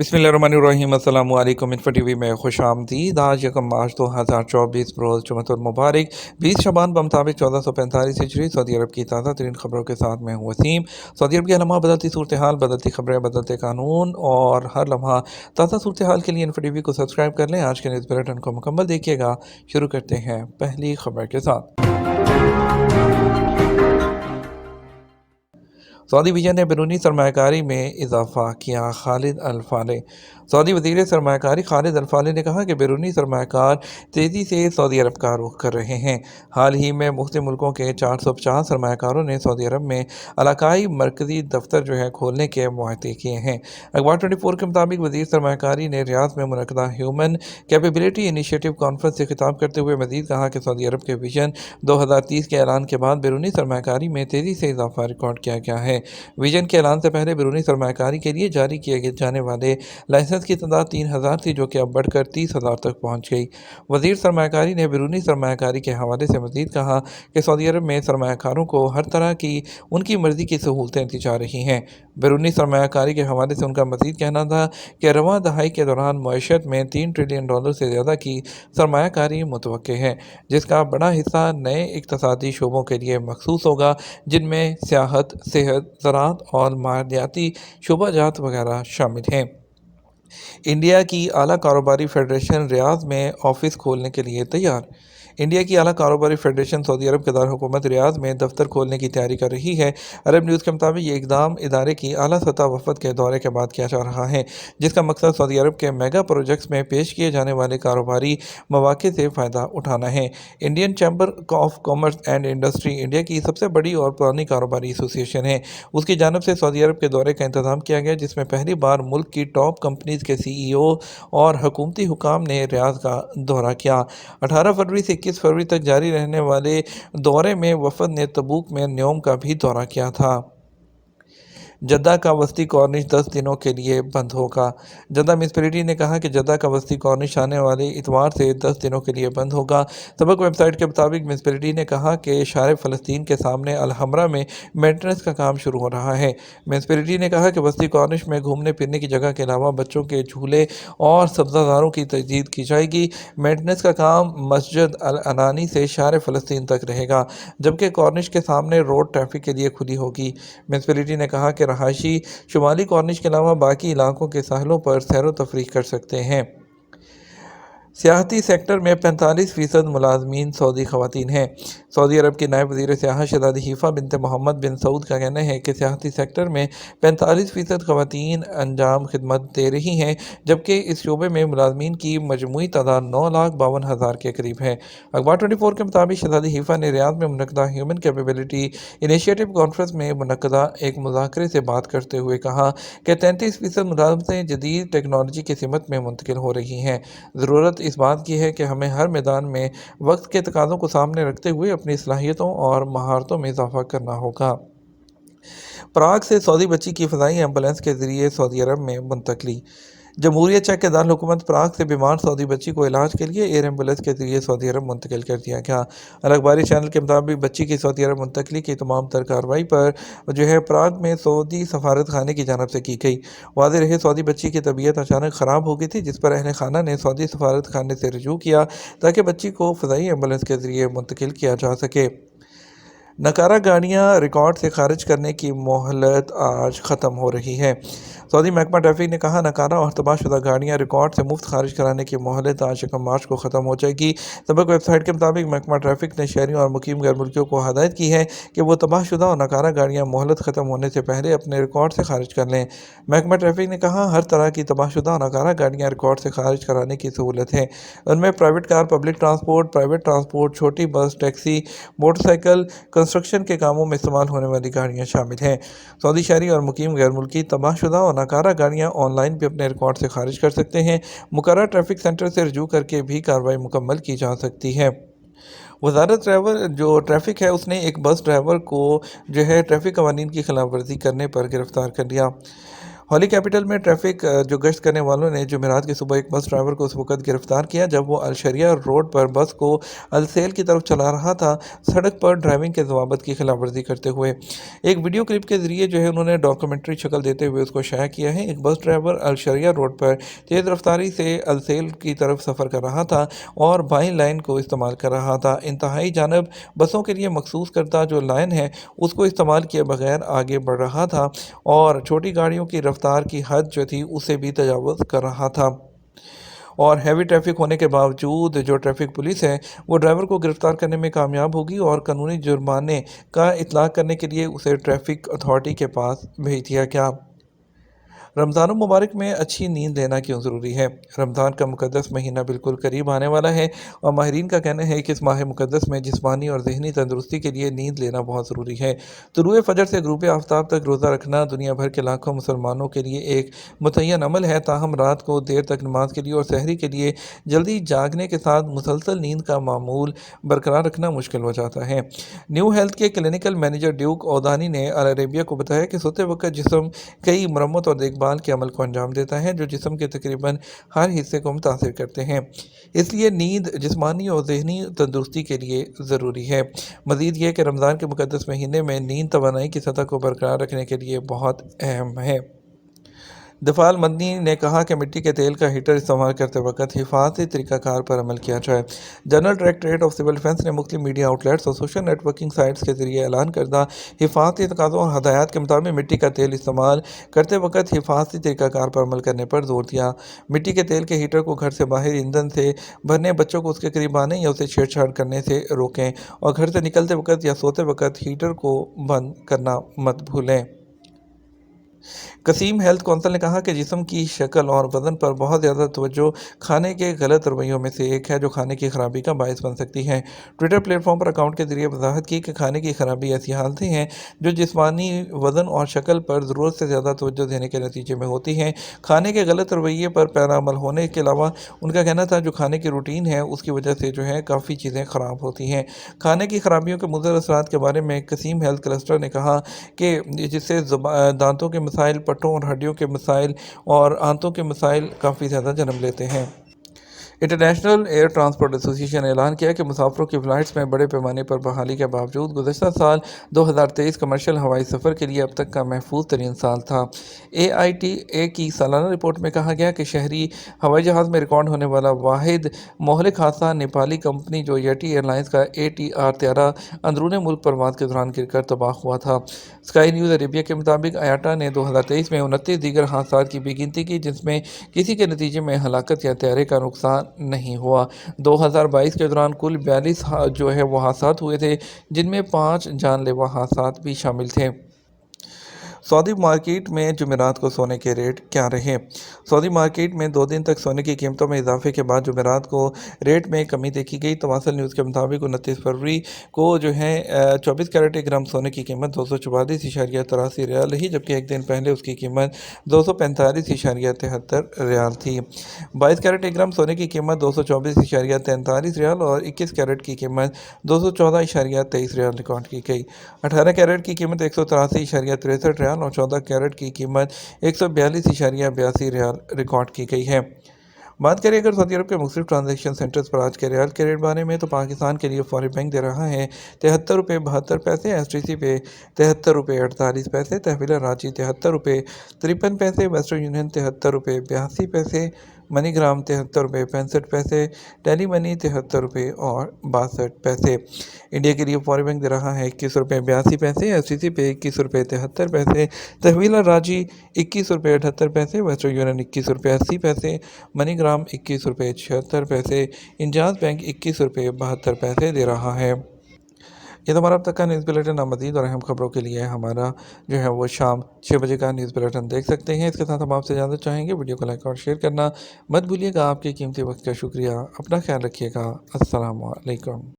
बिस्मिल्लाहिर्रहमानिर्रहीम। अस्सलामु अलैकुम। इन्फो टीवी में खुश आमदीद। आज 1 मार्च 2024 रोज़ जुमअतुल मुबारक 20 शबान बमुताबिक 1445 हिजरी। सऊदी अरब की ताज़ा तरीन खबरों के साथ मैं हूँ वसीम। सऊदी अरब की हर लम्हा बदलती सूरत हाल, बदलती खबरें, बदलते कानून और हर लम्हा ताज़ा सूरत हाल के लिए इन्फो टीवी को सब्सक्राइब कर लें। आज के न्यूज़ बुलेटिन को मुकम्मल देखिएगा। शुरू करते हैं पहली खबर के साथ। सऊदी विजन ने बैरूनी सरमाकारी में इजाफा किया। खालिद अल फाले। सऊदी वज़ीर सरमाकारी खालिद अल फाले ने कहा कि बैरूनी सरमाकार तेज़ी से सऊदी अरब का रुख कर रहे हैं। हाल ही में मुख्तलिफ मुल्कों के 450 सरमाकारों ने सऊदी अरब में इलाकाई मरकज़ी दफ्तर खोलने के मुआहदे किए हैं। अखबार 24 के मुताबिक वज़ीर सरमाकारी ने रियाद में मुनक़दा ह्यूमन कैपेबिलिटी इनिशिएटिव कॉन्फ्रेंस से खिताब करते हुए मज़ीद कहा कि सऊदी अरब के विजन 2030 के ऐलान के बाद बैरूनी सरमाकारी में तेज़ी से इजाफा रिकॉर्ड किया गया है। विजन के ऐलान से पहले बैरूनी सरमाकारी के लिए जारी किए जाने वाले लाइसेंस की तादाद 3000 थी, जो कि अब बढ़कर 30,000 तक पहुँच गई। वज़ीर सरमाकारी ने बैरूनी सरमाकारी के हवाले से मज़ीद कहा कि सऊदी अरब में सरमाकारों को हर तरह की उनकी मर्ज़ी की सहूलतें दी जा रही हैं। बैरूनी सरमाकारी के हवाले से उनका मज़ीद कहना था कि रवां दहाई के दौरान मईशत में $3 ट्रिलियन से ज़्यादा की सरमाकारी मुतवक्के है, जिसका बड़ा हिस्सा नए इक़्तिसादी शोबों के लिए मखसूस होगा, जिनमें सियाहत, सेहत, ज़राअत और मालियाती शोबाजात वगैरह शामिल हैं। इंडिया की आला कारोबारी फेडरेशन रियाद में ऑफिस खोलने के लिए तैयार। इंडिया की आला कारोबारी फेडरेशन सऊदी अरब के दारकूमत रियाद में दफ्तर खोलने की तैयारी कर रही है। अरब न्यूज़ के मुताबिक ये इकदाम इदारे की आला सतह वफद के दौरे के बाद किया जा रहा है, जिसका मकसद सऊदी अरब के मेगा प्रोजेक्ट्स में पेश किए जाने वाले कारोबारी मौक़े से फ़ायदा उठाना है। Indian chamber of commerce and industry India की सबसे बड़ी और पुरानी कारोबारी एसोसिएशन है। उसकी जानब से सऊदी अरब के दौरे का इंतज़ाम किया गया, जिसमें पहली बार मुल्क की टॉप कंपनीज़ के CEO और हुकूमती हुकाम ने रियाद का दौरा किया। 18 फरवरी से 21 फरवरी तक जारी रहने वाले दौरे में वफद ने तबूक में न्योम का भी दौरा किया था। जद्दा का वस्ती कॉर्निश 10 दिनों के लिए बंद होगा। जद्दा म्यूनिसिपैलिटी ने कहा कि जद्दा का वस्ती कॉर्निश आने वाले इतवार से 10 दिनों के लिए बंद होगा। सबक वेबसाइट के मुताबिक म्यूनिसिपैलिटी ने कहा कि शार फ़लस्तीन के सामने अल-हमरा में मेंटेनेंस का काम शुरू हो रहा है। म्यूनिसिपैलिटी ने कहा कि वस्ती कॉर्निश में घूमने फिरने की जगह के अलावा बच्चों के झूले और सब्ज़ादारों की तजदीद की जाएगी। मेंटेनेंस का काम मस्जिद अल-अनानी से शार फ़लस्तीन तक रहेगा, जबकि कॉर्निश के सामने रोड ट्रैफिक के लिए खुली होगी। म्यूनिसिपैलिटी ने कहा कि रहायशी शुमाली कॉर्निश के अलावा बाकी इलाकों के साहिलों पर सैर व तफरीह कर सकते हैं। सियाहती सेक्टर में 45% मुलाजमीन सऊदी ख़वातीन हैं। सऊदी अरब की नायब वज़ीर सियाहत शहज़ादी हिफ़ा बिनते मोहम्मद बिन सऊद का कहना है कि सियाहती सेक्टर में 45% ख़वातीन अंजाम खिदमत दे रही हैं, जबकि इस शोबे में मुलाजमीन की मजमूई तादाद 9,52,000 के करीब है। अखबार 24 के मुताबिक शहज़ादी हिफ़ा ने रियाद में मुनक़दा ह्यूमन कैपेबिलिटी इनिशिएटिव कॉन्फ्रेंस में मुनक़दा एक मुज़ाकरे से बात करते हुए कहा कि 33% मुलाज़मतें जदीद टेक्नोलॉजी की सिमत में मुंतकिल हो रही हैं। ज़रूरत इस बात की है कि हमें हर मैदान में वक्त के तकाज़ों को सामने रखते हुए अपनी सलाहियतों और महारतों में इजाफा करना होगा। पराग से सऊदी बच्ची की फ़ज़ाई एम्बुलेंस के ज़रिए सऊदी अरब में मुंतकली। जमहूरियत चेक के दारकूमत पराग से बीमार सऊदी बच्ची को इलाज के लिए एयर एम्बुलेंस के ज़रिए सऊदी अरब मुंतकिल कर दिया गया। अल-अखबारी चैनल के मुताबिक बच्ची की सऊदी अरब मुंतकली की तमाम तर कार्रवाई पर पराग में सऊदी सफारत खाने की जानब से की गई। वाज़ेह रहे सऊदी बच्ची की तबीयत अचानक ख़राब हो गई थी, जिस पर अहल खाना ने सऊदी सफारत खाने से रजू किया ताकि बच्ची को फ़ज़ाई एम्बुलेंस के ज़रिए मुंतकिल किया जा सके। नकारा गाड़ियाँ रिकॉर्ड से खारिज करने की मोहलत आज ख़त्म हो रही है। सऊदी महकमा ट्रैफिक ने कहा नकारा और तबाहशुदा गाड़ियाँ रिकॉर्ड से मुफ्त खारिज कराने की मोहलत आज 1 मार्च को ख़त्म हो जाएगी। सबक वेबसाइट के मुताबिक महकमा ट्रैफिक ने शहरियों और मुकीम गैर मुल्कियों को हदायत की है कि वो तबाहशुदा और नकारा गाड़ियाँ मोहलत ख़त्म होने से पहले अपने रिकॉर्ड से खारिज कर लें। महकमा ट्रैफिक ने कहा हर तरह की तबाहशुदा और नकारा गाड़ियाँ रिकॉर्ड से खारिज कराने की सहूलत है। उनमें private car, public transport, private transport, छोटी बस, टैक्सी, मोटरसाइकिल, कंस्ट्रक्शन के कामों में इस्तेमाल होने वाली गाड़ियाँ शामिल हैं। सऊदी शहरी और मुकीम गैर मुल्की तबाहशुदा और नकारा गाड़ियाँ ऑनलाइन भी अपने रिकॉर्ड से खारिज कर सकते हैं। मुकर्रर ट्रैफिक सेंटर से रजू करके भी कार्रवाई मुकम्मल की जा सकती है। वज़ारत ट्रैफ़िक है, उसने एक बस ड्राइवर को ट्रैफ़िक कवानीन की खिलाफ वर्जी करने पर गिरफ़्तार कर लिया। होली कैपिटल में ट्रैफिक जो गश्त करने वालों ने जुमेरात की सुबह एक बस ड्राइवर को उस वक्त गिरफ्तार किया जब वो अलशरिया रोड पर बस को अलसेल की तरफ चला रहा था, सड़क पर ड्राइविंग के ज़वाबित की खिलाफवर्जी करते हुए। एक वीडियो क्लिप के जरिए जो है उन्होंने डॉक्यूमेंट्री शक्ल देते हुए उसको शाया किया है। एक बस ड्राइवर अलशरिया रोड पर तेज़ रफ्तारी से अलसेल की तरफ सफ़र कर रहा था और बाईं लाइन को इस्तेमाल कर रहा था। इंतहाई जानब बसों के लिए मखसूस करता जो लाइन है उसको इस्तेमाल किए बगैर आगे बढ़ रहा था और छोटी गाड़ियों की रफ्तार की हद जो थी उसे भी तजावुज़ कर रहा था। और हैवी ट्रैफिक होने के बावजूद जो ट्रैफिक पुलिस है वो ड्राइवर को गिरफ्तार करने में कामयाब होगी और कानूनी जुर्माने का इतलाक़ करने के लिए उसे ट्रैफिक अथॉरिटी के पास भेज दिया गया। रमज़ान मुबारक में अच्छी नींद लेना क्यों ज़रूरी है? रमज़ान का मुक़द्दस महीना बिल्कुल करीब आने वाला है और माहिरीन का कहना है कि इस माह मुक़द्दस में जिस्मानी और ज़हनी तंदुरुस्ती के लिए नींद लेना बहुत ज़रूरी है। तुलुए फ़जर से ग़ुरूब आफ्ताब तक रोज़ा रखना दुनिया भर के लाखों मुसलमानों के लिए एक मुतय्यन अमल है, ताहम रात को देर तक नमाज के लिए और सहरी के लिए जल्दी जागने के साथ मुसलसल नींद का मामूल बरकरार रखना मुश्किल हो जाता है। न्यू हेल्थ के क्लिनिकल मैनेजर ड्यूक ओदानी ने अल अरेबिया को बताया कि सोते वक्त जिस्म कई मरम्मत और देखभाल के अमल को अंजाम देता है जो जिस्म के तकरीबन हर हिस्से को मुतासिर करते हैं, इसलिए नींद जिस्मानी और ज़हनी तंदुरुस्ती के लिए ज़रूरी है। मज़ीद ये कि रमज़ान के मुक़द्दस महीने में नींद तवानाई की सतह को बरकरार रखने के लिए बहुत अहम है। दफ़ाल मदनी ने कहा कि मिट्टी के तेल का हीटर इस्तेमाल करते वक्त हिफाजती तरीक़ाकार पर अमल किया जाए। General directorate of civil defence ने मुख्तलिफ मीडिया आउटलेट्स और सोशल नेटवर्किंग साइट्स के जरिए ऐलान करदा हिफाजती तकाज़ों और हदायत के मुताबिक मिट्टी का तेल इस्तेमाल करते वक्त हिफाजती तरीक़ाकार पर अमल करने पर जोर दिया। मिट्टी के तेल के हीटर को घर से बाहर ईंधन से भरने, बच्चों को उसके करीब आने या उसे छेड़छाड़ करने से रोकें और घर से निकलते वक्त या सोते वक्त हीटर को बंद करना मत भूलें। कसीम हेल्थ कौंसिल ने कहा कि जिस्म की शक्ल और वज़न पर बहुत ज़्यादा तवज्जो खाने के गलत रवैयों में से एक है जो खाने की खराबी का बायस बन सकती है। ट्विटर प्लेटफॉर्म पर अकाउंट के जरिए वजाहत की कि खाने की खराबी ऐसी हालतें हैं जो जिस्मानी वज़न और शक्ल पर ज़रूरत से ज़्यादा तवज्जो देने के नतीजे में होती हैं। खाने के गलत रवैये पर पैरा अमल होने के अलावा उनका कहना था जो खाने की रूटीन है उसकी वजह से जो है काफ़ी चीज़ें ख़राब होती हैं। खाने की खराबियों के मुज़र असरात के बारे में कसीम हेल्थ क्लस्टर ने कहा कि जिससे दांतों के मसाइल, पट्टों और हड्डियों के मसाइल और आंतों के मसाइल काफ़ी ज़्यादा जन्म लेते हैं। इंटरनेशनल एयर ट्रांसपोर्ट एसोसिएशन ने ऐलान किया कि मुसाफिरों की फ़्लाइट्स में बड़े पैमाने पर बहाली के बावजूद गुज़श्ता साल 2023 कमर्शियल हवाई सफ़र के लिए अब तक का महफूज तरीन साल था। AITA की सालाना रिपोर्ट में कहा गया कि शहरी हवाई जहाज़ में रिकॉर्ड होने वाला वाहिद मोहलिक हादसा नेपाली कंपनी जो येटी एयरलाइंस का ATR-13 अंदरून मुल्क परवाज़ के दौरान गिरकर तबाह हुआ था। स्काई न्यूज़ अरेबिया के मुताबिक IATA ने 2023 में 29 दीगर हादसात की भी गिनती की जिसमें किसी के नतीजे में हलाकत या तैयारी का नुकसान नहीं हुआ। 2022 के दौरान कुल 42 जो है वो हादसात हुए थे जिनमें 5 जानलेवा हादसात भी शामिल थे। सऊदी मार्केट में जुमेरात को सोने के रेट क्या रहे? सऊदी मार्केट में 2 दिन तक सोने की कीमतों में इजाफे के बाद जुमेरात को रेट में कमी देखी गई। तवासल न्यूज़ के मुताबिक 29 फरवरी को जो है 24 कैरेट 1 ग्राम सोने की कीमत 244.83 रियाल रही, जबकि एक दिन पहले उसकी कीमत 245.73 रियाल थी। 22 कैरेट 1 ग्राम सोने की कीमत 224.43 रियाल और 21 कैरेट की कीमत 214.23 रियाल रिकॉर्ड की गई। 18 कैरेट की कीमत 183.63 रियाल और 14 कैरेट की कीमत 142.82 रियाल रिकॉर्ड की गई है। बात करें अगर सऊदी अरब के मुख्तलिफ ट्रांजेक्शन सेंटर्स पर आज के रियाल के रेट बारे में तो पाकिस्तान के लिए फौरी बैंक दे रहा है 73 रुपये 72 पैसे, STC पे 73 रुपये 48 पैसे, तहवील रांची 73 रुपये 53 पैसे, वेस्टर्न यूनियन 73 रुपये 82 पैसे, मनीग्राम 73 रुपये 65 पैसे, टेली मनी 73 रुपये और 62 पैसे। इंडिया के लिए फौरी बैंक दे रहा है 21 रुपये 82 पैसे, STC पे 21 रुपये 73 पैसे, तहवील रांची 21 रुपये 78 पैसे, वेस्टर्न यूनियन 21 रुपये 80 पैसे, मनीग्राम 21 रुपये 76 पैसे, इंजाज बैंक 21 रुपये 72 पैसे दे रहा है। ये तो हमारा अब तक का न्यूज़ बुलेटिन। आप मज़ीद और अहम खबरों के लिए हमारा जो है वो शाम 6 बजे का न्यूज़ बुलेटिन देख सकते हैं। इसके साथ हम आपसे इजाज़त चाहेंगे। वीडियो को लाइक और शेयर करना मत भूलिएगा। आपके कीमती वक्त का शुक्रिया। अपना ख्याल रखिएगा। अस्सलाम वालेकुम।